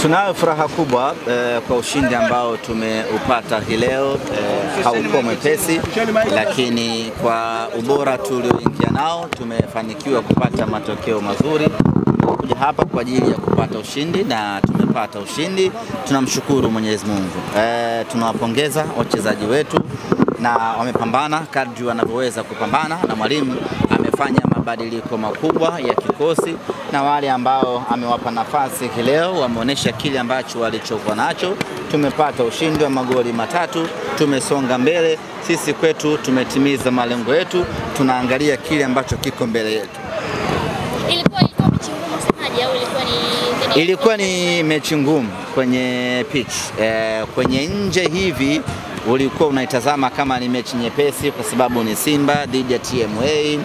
Tunayo furaha kubwa kwa ushindi ambao tumeupata hii leo. Haukuwa mwepesi, lakini kwa ubora tulioingia nao tumefanikiwa kupata matokeo mazuri. Tumekuja hapa kwa ajili ya kupata ushindi na tumepata ushindi. Tunamshukuru Mwenyezi Mungu. Tunawapongeza wachezaji wetu na wamepambana kadri wanavyoweza kupambana, na mwalimu amefanya mabadiliko makubwa ya kikosi, na wale ambao amewapa nafasi leo wameonyesha kile ambacho walichokuwa nacho. Tumepata ushindi wa magoli 3, tumesonga mbele. Sisi kwetu tumetimiza malengo yetu, tunaangalia kile ambacho kiko mbele yetu. Ilikuwa ni mechi ngumu kwenye pitch. Kwenye nje hivi ulikuwa unaitazama kama ni mechi nyepesi, kwa sababu ni Simba dhidi ya TMA,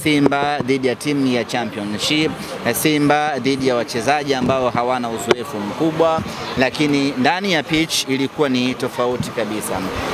Simba dhidi ya timu ya Championship, Simba dhidi ya wachezaji ambao hawana uzoefu mkubwa, lakini ndani ya pitch ilikuwa ni tofauti kabisa.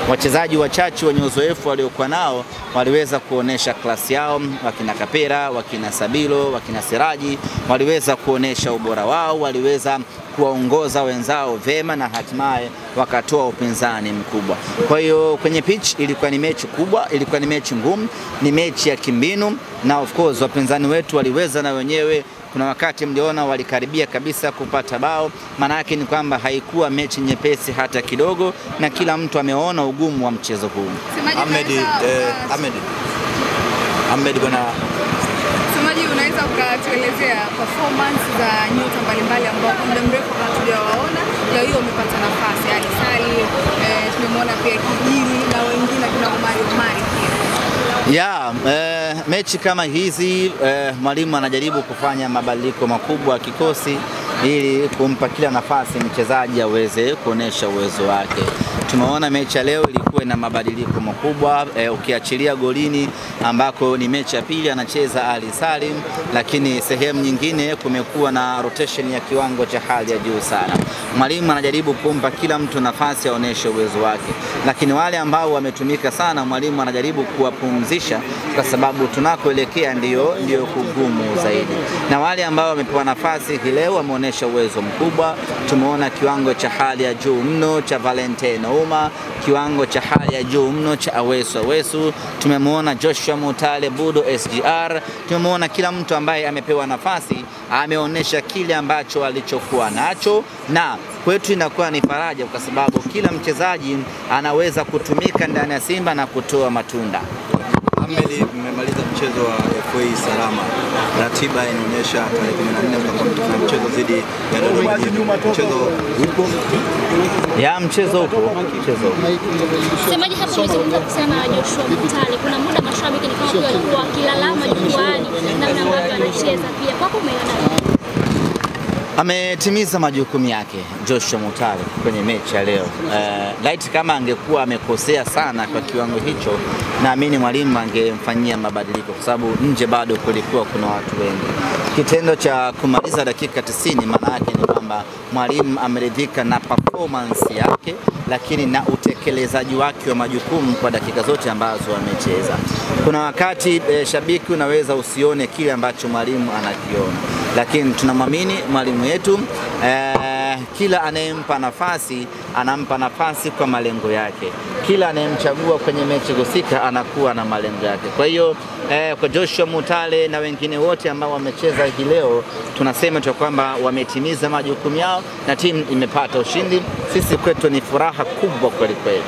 Wachezaji wachache wenye uzoefu waliokuwa nao waliweza kuonesha klasi yao, wakina Kapera, wakina Sabilo, wakina Siraji waliweza kuonesha ubora wao, waliweza kuwaongoza wenzao vema na hatimaye wakatoa upinzani mkubwa. Kwa hiyo kwenye pitch ilikuwa ni mechi kubwa, ilikuwa ni mechi ngumu, ni mechi ya kimbinu, na of course wapinzani wetu waliweza na wenyewe. Kuna wakati mliona walikaribia kabisa kupata bao. Maana yake ni kwamba haikuwa mechi nyepesi hata kidogo, na kila mtu ameona ugumu wa mchezo huu. Ahmed bwana, Semaji, unaweza ukatuelezea performance za nyota mbalimbali ambao kwa muda mrefu hatujawaona, leo hiyo umepata nafasi? Ali Sali, tumemwona pia Kijiri na wengine kina Omari pia. Mechi kama hizi mwalimu anajaribu kufanya mabadiliko makubwa ya kikosi ili kumpa kila nafasi mchezaji aweze kuonesha uwezo wake. Tumeona mechi ya leo ilikuwa na mabadiliko makubwa, ukiachilia golini ambako ni mechi ya pili anacheza Ali Salim, lakini sehemu nyingine kumekuwa na rotation ya kiwango cha hali ya juu sana. Mwalimu anajaribu kumpa kila mtu nafasi aoneshe uwezo wake, lakini wale ambao wametumika sana mwalimu anajaribu kuwapumzisha, kwa sababu tunakoelekea ndio kugumu zaidi. Na wale ambao wamepewa nafasi leo wameonesha uwezo mkubwa. Tumeona kiwango cha hali ya juu mno cha Valentine Ouma, kiwango cha hali ya juu mno cha Awesu. Tumemwona Joshua Mutale Budo SGR. Tumemwona kila mtu ambaye amepewa nafasi ameonesha kile ambacho alichokuwa nacho, na kwetu inakuwa ni faraja kwa sababu kila mchezaji anaweza kutumika ndani ya Simba na kutoa matunda. Ahmed, mmemaliza mchezo wa FA salama. Ratiba inaonyesha tarehe 14 mtakuwa na mchezo dhidi ya Dodoma. Mchezo upo? Mchezo upo. Semaji, hapo umezungumza kusema Joshua Mutale. Kuna muda mashabiki ni kama walikuwa kilalama jukwaani namna ambavyo anacheza pia. Kwako umeona? Ametimiza majukumu yake Joshua Mutale kwenye mechi ya leo. Light kama angekuwa amekosea sana kwa kiwango hicho, naamini mwalimu angemfanyia mabadiliko, kwa sababu nje bado kulikuwa kuna watu wengi. Kitendo cha kumaliza dakika 90 maana yake ni kwamba mwalimu ameridhika na performance yake, lakini na utekelezaji wake wa majukumu kwa dakika zote ambazo amecheza. Kuna wakati shabiki unaweza usione kile ambacho mwalimu anakiona, lakini tunamwamini mwalimu yetu. Kila anayempa nafasi anampa nafasi kwa malengo yake. Kila anayemchagua kwenye mechi husika anakuwa na malengo yake. Kwa hiyo kwa Joshua Mutale na wengine wote ambao wamecheza hii leo, tunasema tu kwamba wametimiza majukumu yao na timu imepata ushindi. Sisi kwetu ni furaha kubwa kweli kweli.